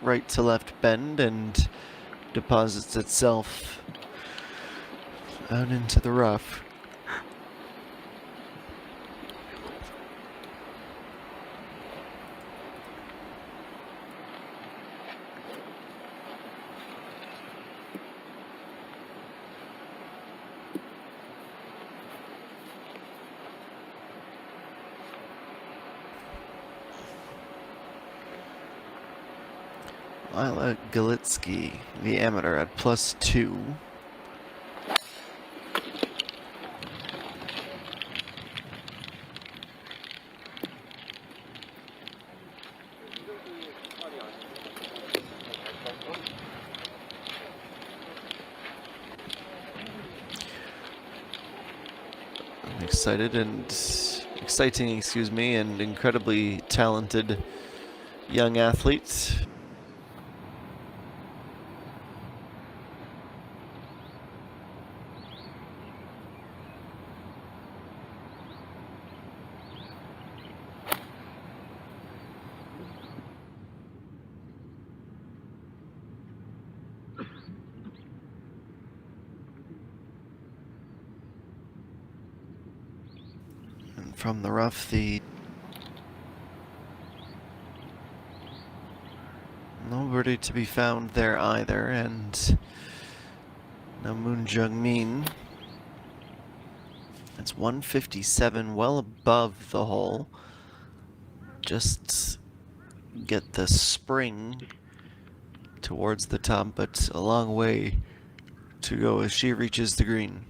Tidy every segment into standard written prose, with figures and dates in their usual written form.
right to left bend and deposits itself out into the rough. Eila Galitsky, the amateur, at +2. Exciting, excuse me, and incredibly talented young athlete. And from the rough, no birdie to be found there either, and no Jeong. It's 157, well above the hole. Just get the spring towards the top, but a long way to go as she reaches the green.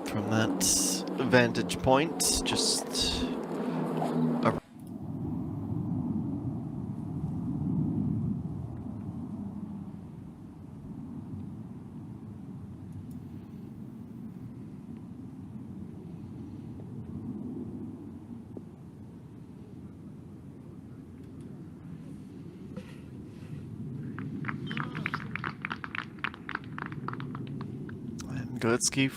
From that vantage point, just Galitsky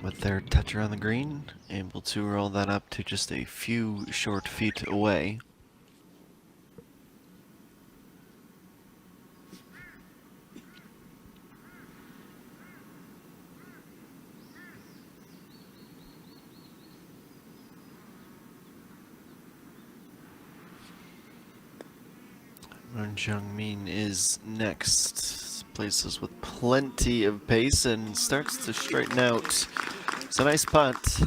with their toucher on the green, able to roll that up to just a few short feet away. Jeong is next. Places with plenty of pace and starts to straighten out. It's a nice putt.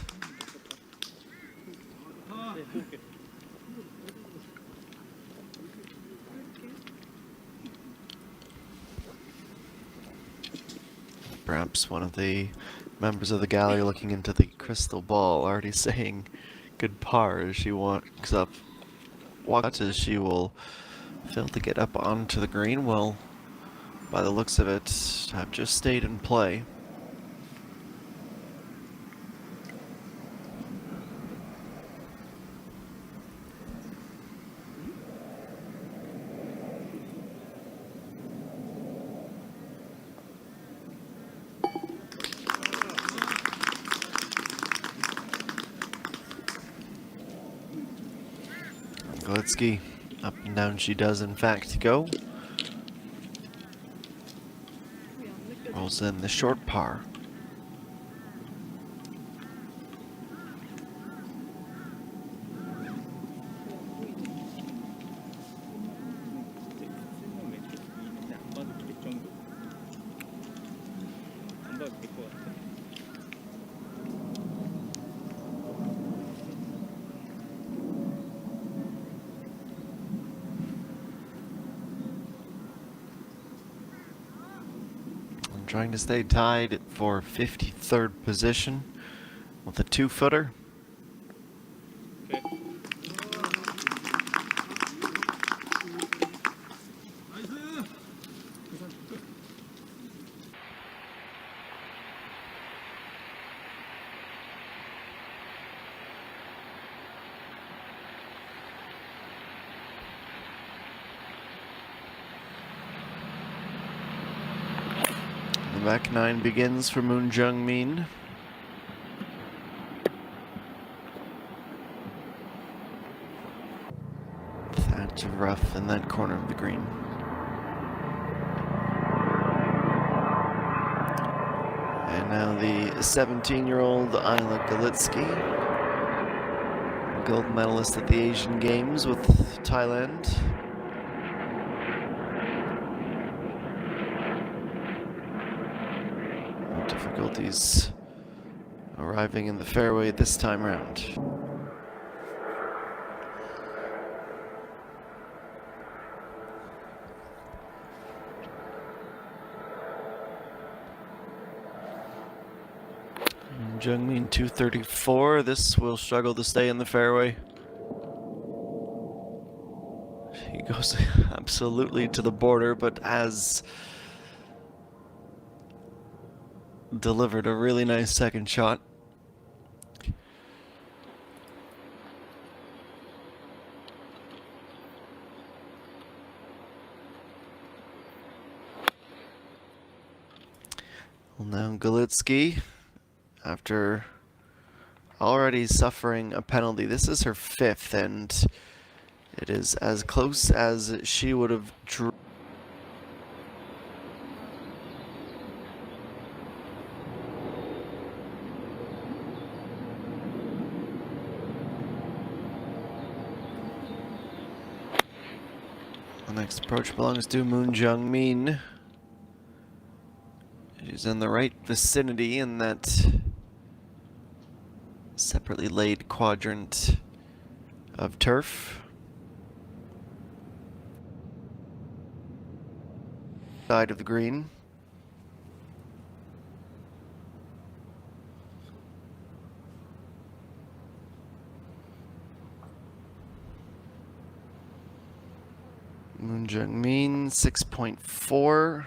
Perhaps one of the members of the gallery looking into the crystal ball, already saying good par as she walks up. As she will fail to get up onto the green. Well, by the looks of it, have just stayed in play. Galitsky, up and down she does in fact go. Rolls in the short par. Trying to stay tied for 53rd position with a 2-footer. The back nine begins for Jeong. Thatch of rough in that corner of the green. And now the 17-year-old Eila Galitsky, gold medalist at the Asian Games with Thailand. No difficulties arriving in the fairway this time round. Jeong 234. This will struggle to stay in the fairway. He goes absolutely to the border, but has delivered a really nice second shot. Well, now Galitsky, after already suffering a penalty, this is her 5th, and it is as close as she would have drew. The next approach belongs to Jeong. She's in the right vicinity in that separately laid quadrant of turf. Side of the green. Jeong 6.4.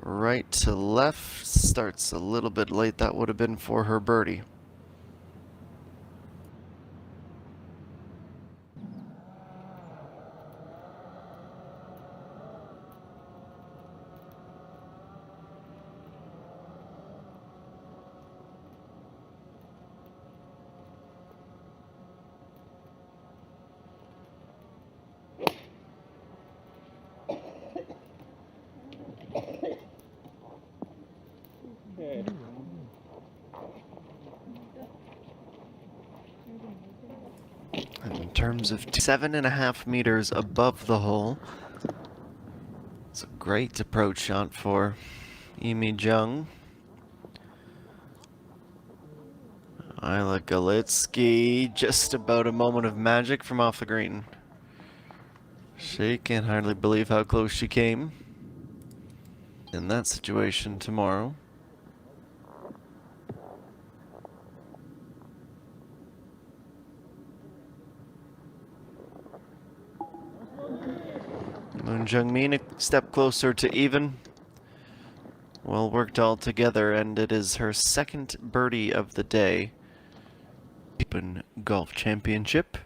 Right to left, starts a little bit late. That would have been for her birdie. And in terms of 7.5 meters above the hole, it's a great approach shot for Jeong. Eila Galitsky, just about a moment of magic from off the green. She can hardly believe how close she came in that situation tomorrow. Jeong a step closer to even. Well worked all together, and it is her 2nd birdie of the day. Open Golf Championship.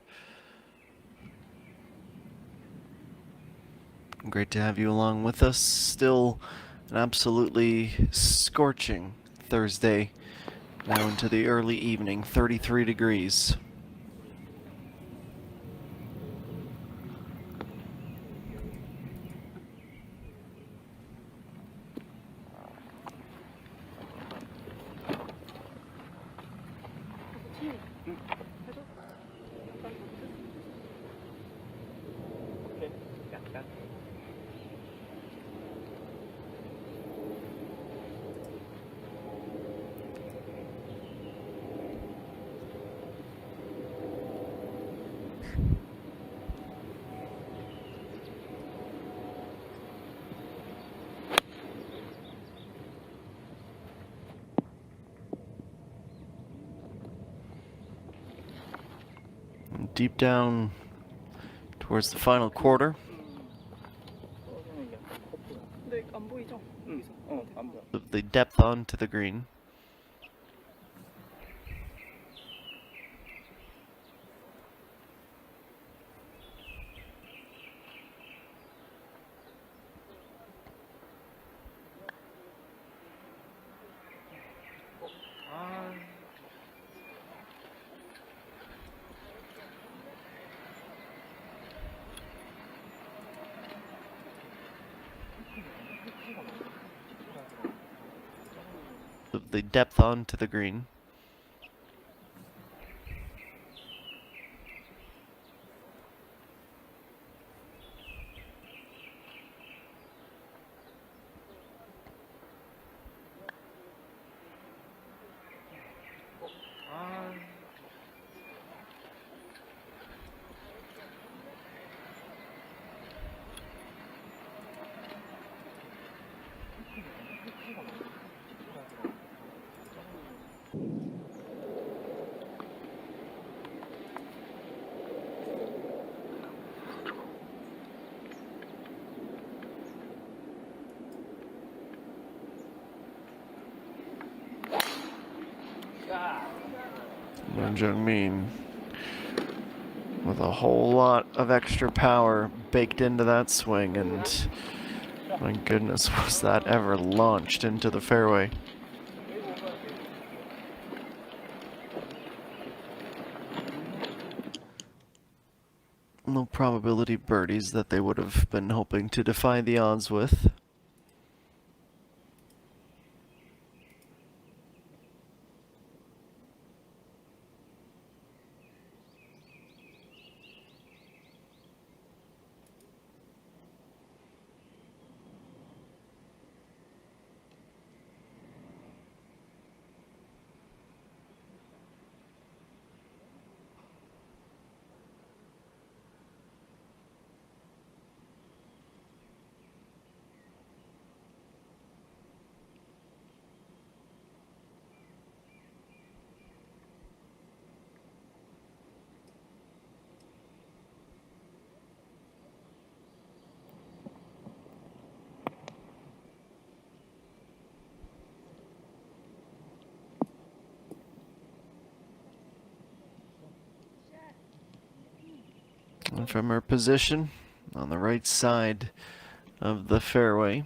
Great to have you along with us. Still an absolutely scorching Thursday. Now into the early evening, 33 degrees. deep down towards the final quarter. Of the depth onto the green. Of the depth onto the green. Jeong with a whole lot of extra power baked into that swing, and my goodness, was that ever launched into the fairway. Low probability birdies that they would have been hoping to defy the odds with. And from her position on the right side of the fairway,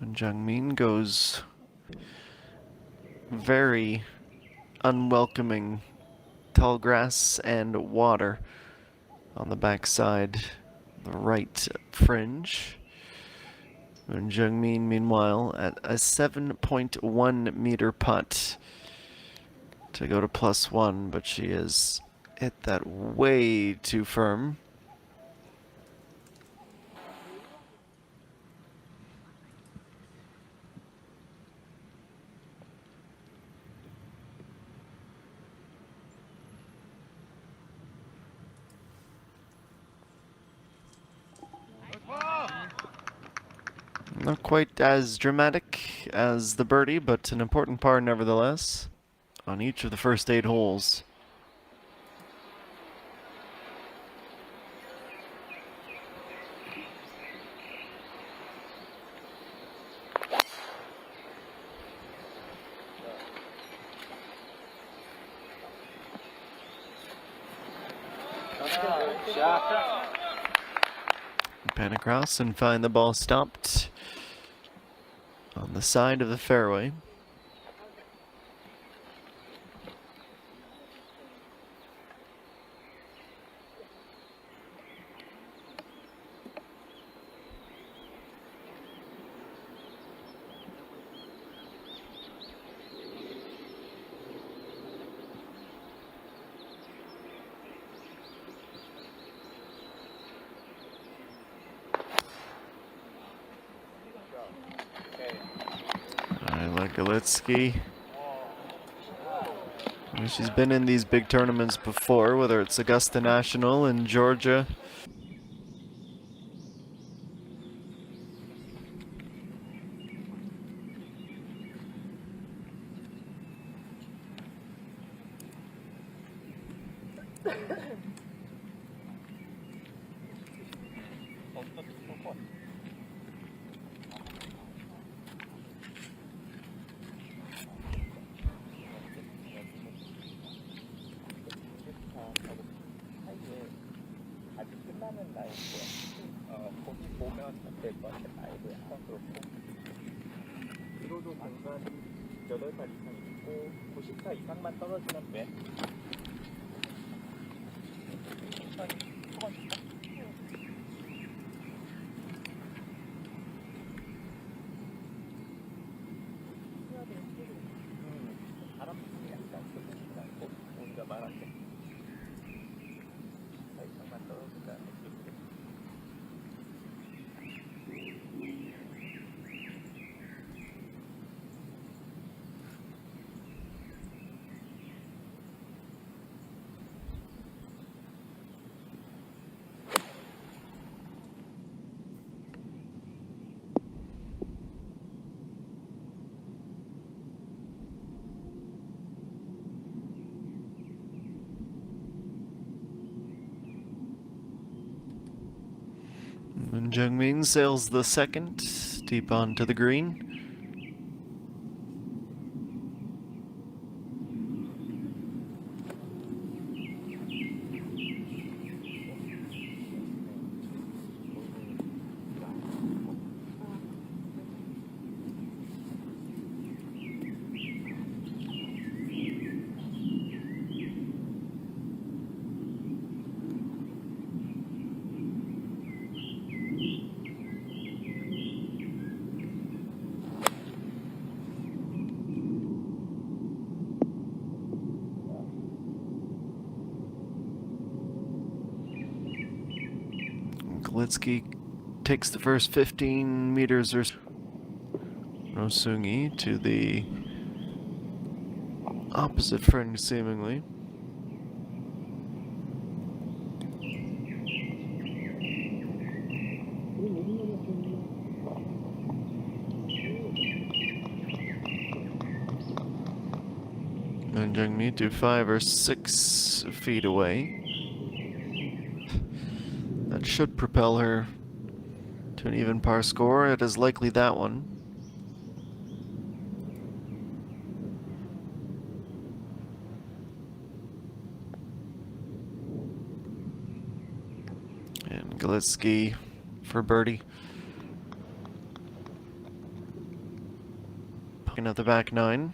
and Jeong goes very unwelcoming tall grass and water on the backside, the right fringe. And Jeong meanwhile, at a 7.1 meter putt to go to +1, but she has hit that way too firm. Not quite as dramatic as the birdie, but an important par nevertheless on each of the first 8 holes. Pan across and find the ball stopped on the side of the fairway. Eila Galitsky. She's been in these big tournaments before, whether it's Augusta National in Georgia. 뒤로도 공간이 8발 이상 있고 94 이상만 떨어지면 돼. 바람 약간 쏘지는 않고 우리가 말한 게 94 이상만 떨어지니까 And Jeong sails the second, deep onto the green. Galitsky takes the first 15 meters or so. Rosungi to the opposite friend, seemingly. And Jeong to 5 or 6 feet away. That should propel her to an even par score. It is likely that one. And Galitsky for birdie. Poking at the back nine.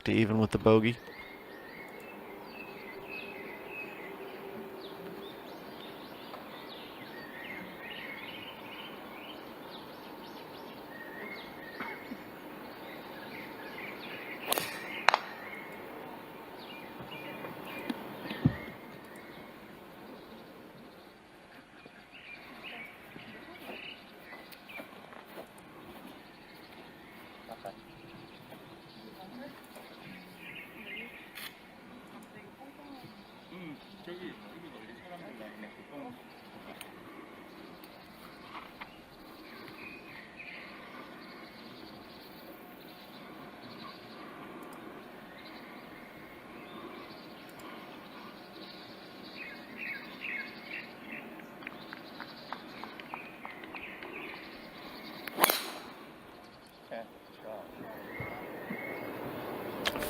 To even with the bogey.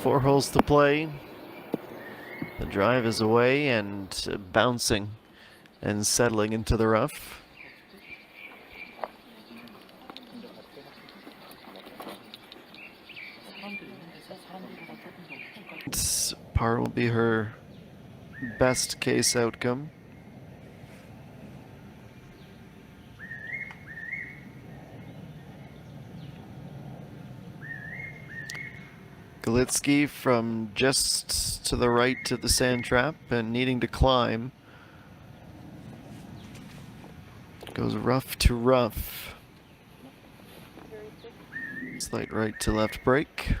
Four holes to play. The drive is away and bouncing and settling into the rough. Par will be her best case outcome. Galitsky from just to the right to the sand trap and needing to climb. Goes rough to rough. Slight right to left break.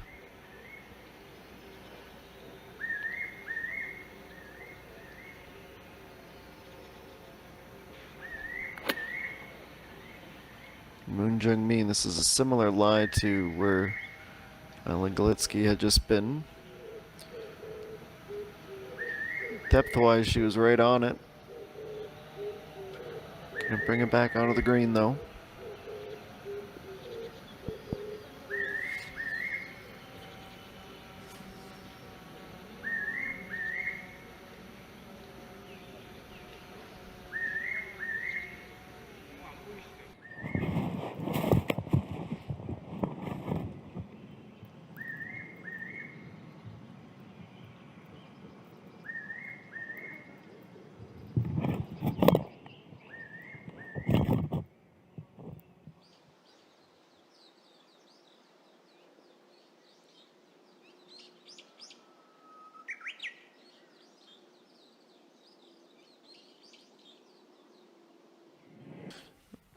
Jeong, this is a similar lie to where Eila Galitsky had just been. Depth-wise, she was right on it. Gonna bring it back onto the green, though.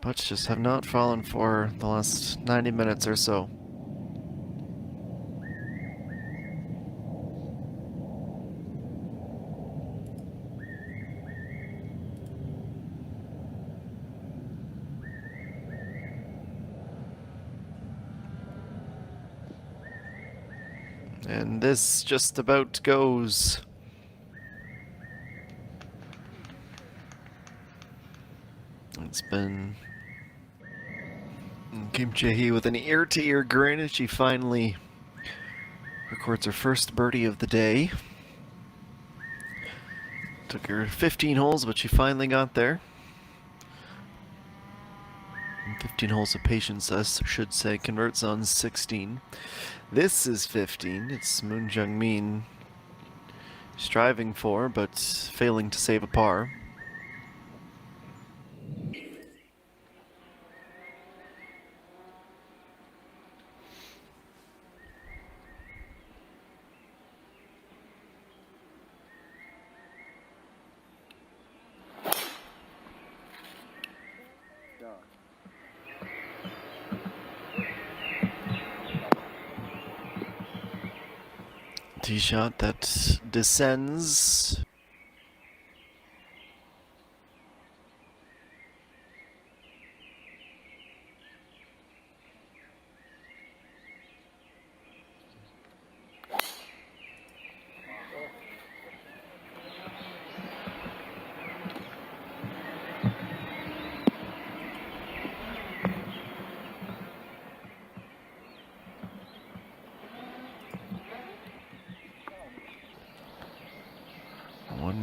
Putts just have not fallen for the last 90 minutes or so. And this just about goes. It's been Kim Jae-hee with an ear-to-ear grin as she finally records her first birdie of the day. Took her 15 holes, but she finally got there. 15 holes of patience, I should say, converts on 16. This is 15. It's Jeong striving for, but failing to save a par. Tee shot that descends.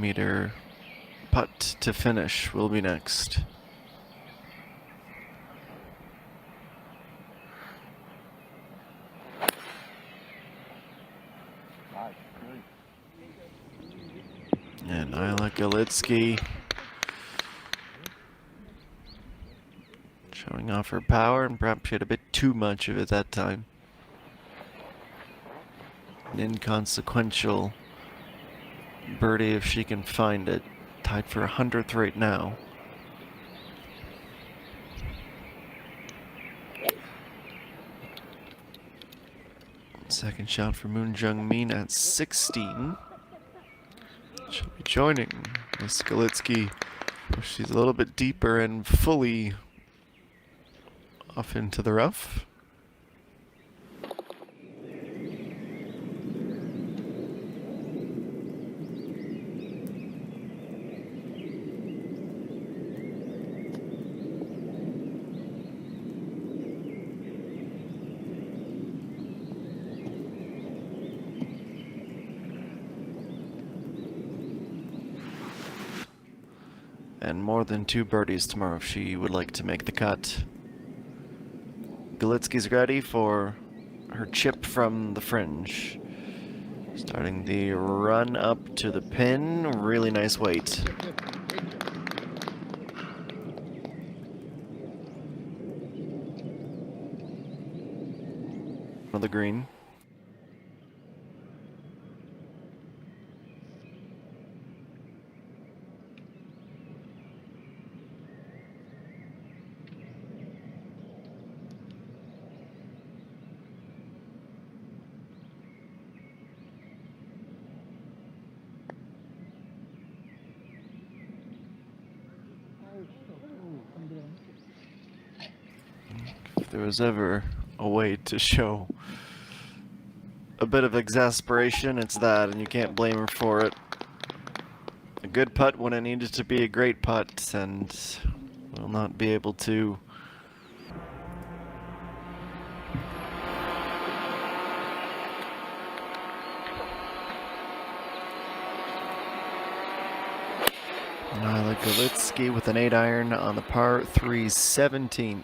Meter putt to finish will be next. And Eila Galitsky showing off her power, and perhaps she had a bit too much of it that time. An inconsequential birdie if she can find it. Tied for 100th right now. Second shot for Jeong at 16. She'll be joining Miss Galitsky. She's a little bit deeper and fully off into the rough. And more than 2 birdies tomorrow if she would like to make the cut. Galitsky's ready for her chip from the fringe. Starting the run up to the pin. Really nice weight. On the green. If there was ever a way to show a bit of exasperation, it's that, and you can't blame her for it. A good putt when it needed to be a great putt, and will not be able to. Eila Galitsky with an 8-iron on the par 3 17th.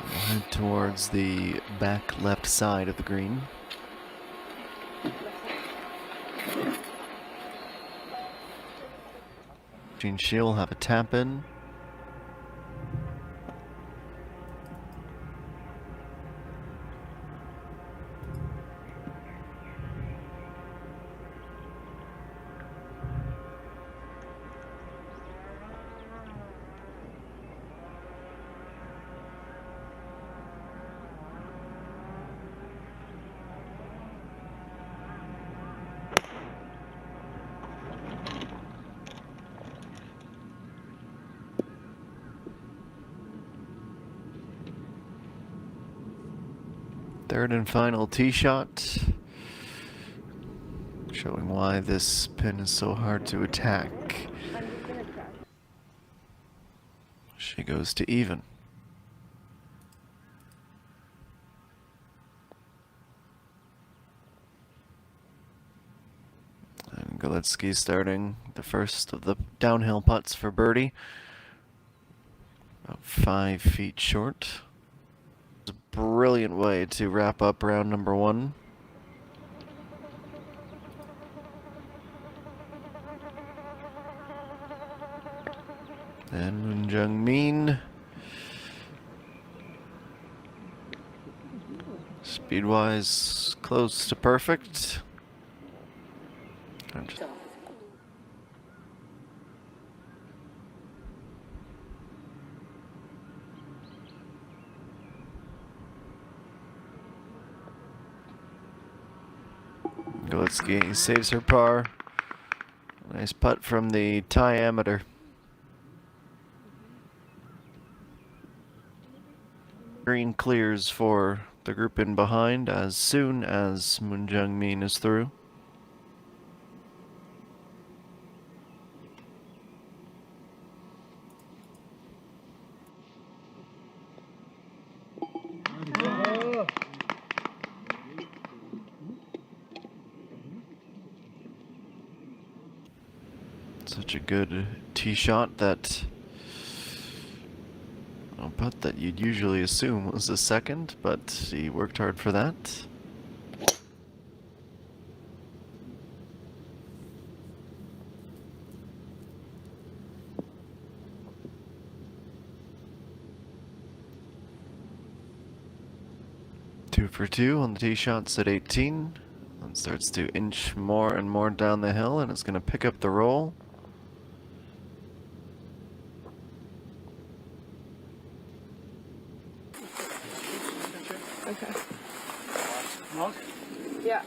We'll head towards the back left side of the green. She'll have a tap in. Third and final tee shot. Showing why this pin is so hard to attack. She goes to even. And Galitsky starting the first of the downhill putts for birdie. About 5 feet short. It's a brilliant way to wrap up round number 1. And Jeong speed-wise close to perfect. Galitsky saves her par. Nice putt from the diameter. Green clears for the group in behind as soon as Moon Jung-min is through. Such a good tee shot that a putt that you'd usually assume was a second, but he worked hard for that. Two for two on the tee shots at 18. And starts to inch more and more down the hill, and it's going to pick up the roll. Okay. Yeah.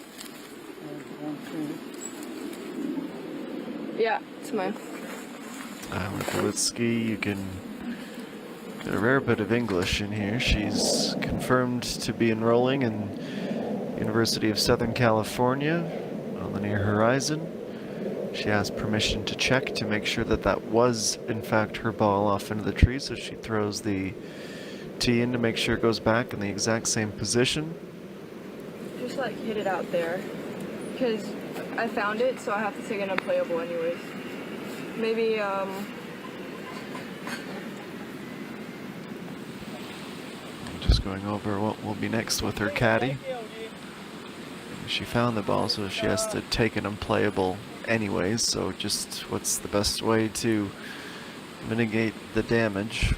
Yeah, it's mine. Eila Galitsky, you can get a rare bit of English in here. She's confirmed to be enrolling in University of Southern California on the near horizon. She asked permission to check to make sure that that was in fact her ball off into the tree, so she throws the tee in to make sure it goes back in the exact same position. Just like hit it out there, because I found it, so I have to take it unplayable anyways. Maybe Just going over what will be next with her caddy. She found the ball, so she has to take it unplayable anyways, so just what's the best way to mitigate the damage.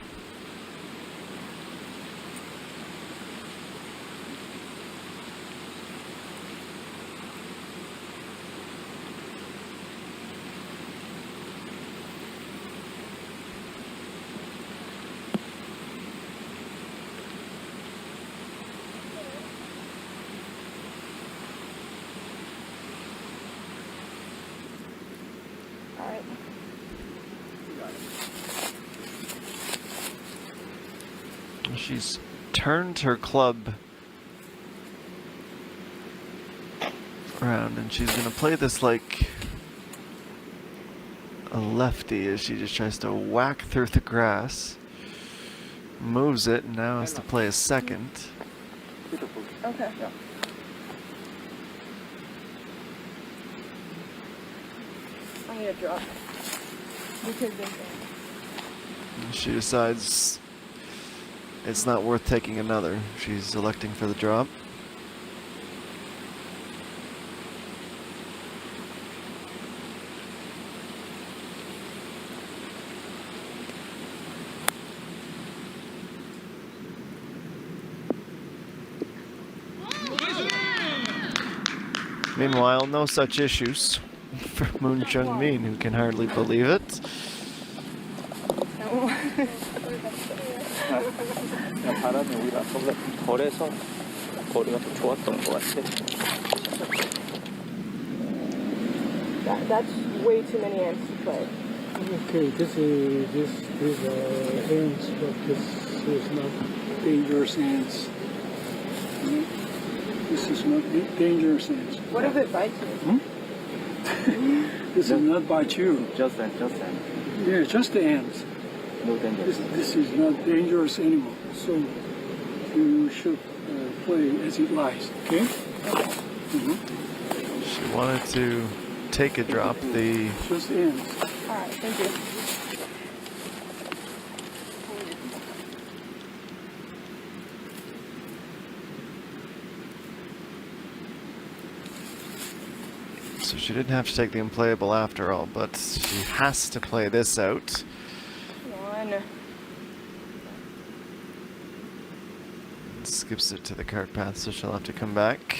She's turned her club around and she's gonna play this like a lefty as she just tries to whack through the grass. Moves it and now has to play a second. Okay. I need a drop. Because She decides it's not worth taking another. She's electing for the drop. Meanwhile, no such issues for Moon Jung-min, who can hardly believe it. 그냥 바람이 오히려 아까보다 덜해서 거리가 더 좋았던 것 같아. That's way too many hands to play. Okay, this hands, but this is not dangerous hands. This is not dangerous hands. What if it bites you? This is not bite you. Just then. Yeah, just the hands. No danger. This is not dangerous anymore. So you should play as it lies. Okay? She wanted to take a drop. The Just the hands. Alright, thank you. So she didn't have to take the unplayable after all, but she has to play this out. Come on. Skips it to the card path, so she'll have to come back.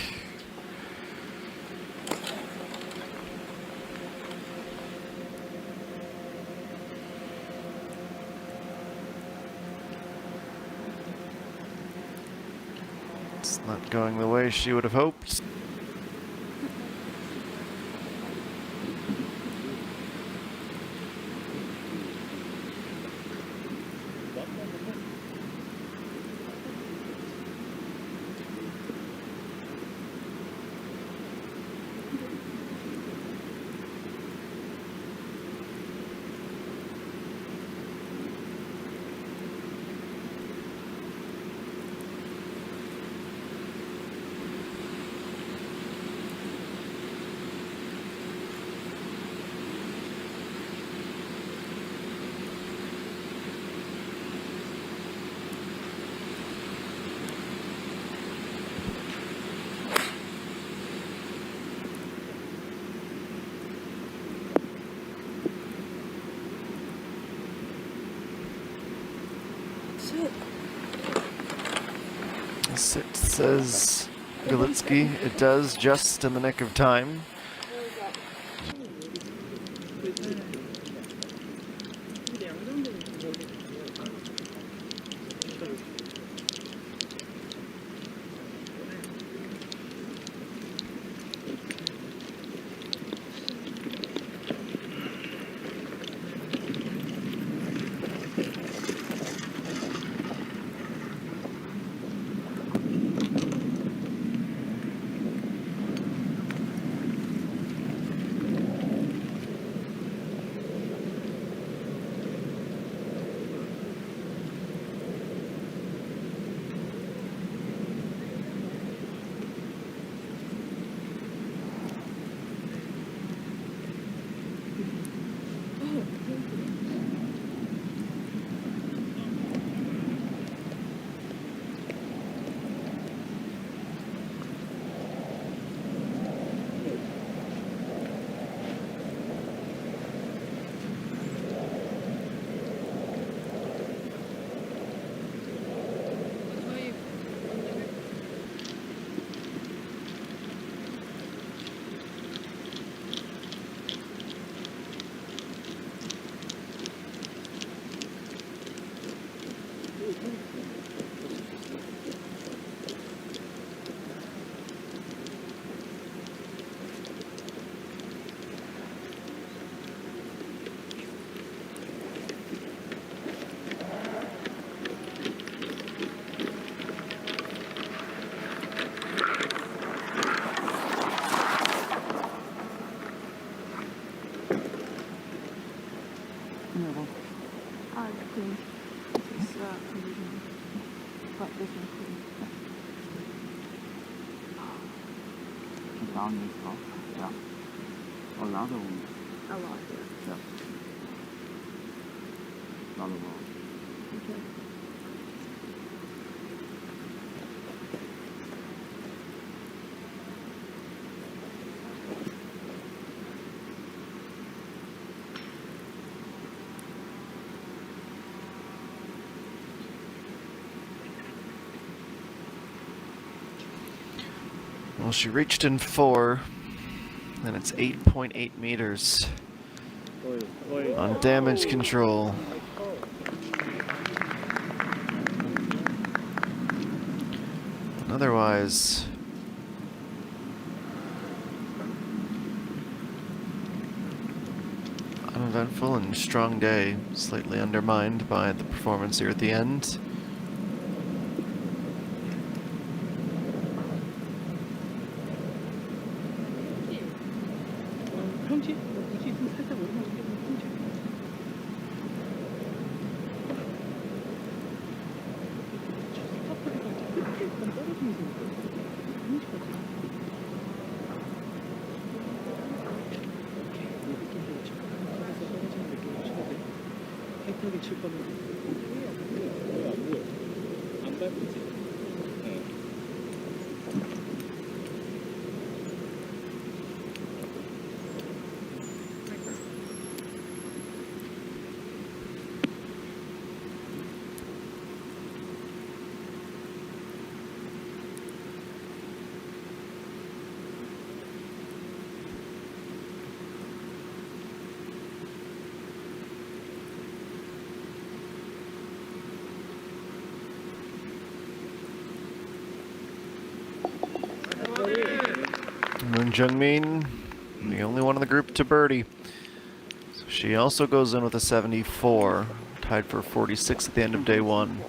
It's not going the way she would have hoped. Sit, says Galitsky. It does, just in the nick of time. but this one couldn't. Down is off. Yeah. A lot of them. A lot, yeah. Yeah. Not a lot. Okay. Well, she reached in 4, and it's 8.8 meters on damage control. Otherwise, uneventful and strong day, slightly undermined by the performance here at the end. 편집? 굳이 좀 살짝 오르막 때문에 편집. 스타트가 이렇게 약간 떨어지면서 편집하지. 오케이. 이 느낌대로 칠 거면 탑에서 떨어지는 느낌으로 쳐야 돼. 타이트하게 칠 거면 안 보여. 안 밟히지. Moon Jungmin, the only one in the group to birdie. So she also goes in with a 74, tied for 46 at the end of day 1.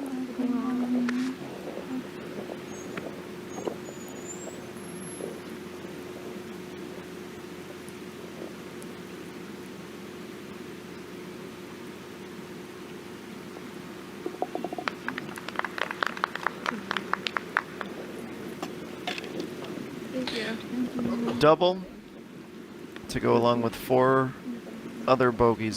Thank you. Double to go along with 4 other bogeys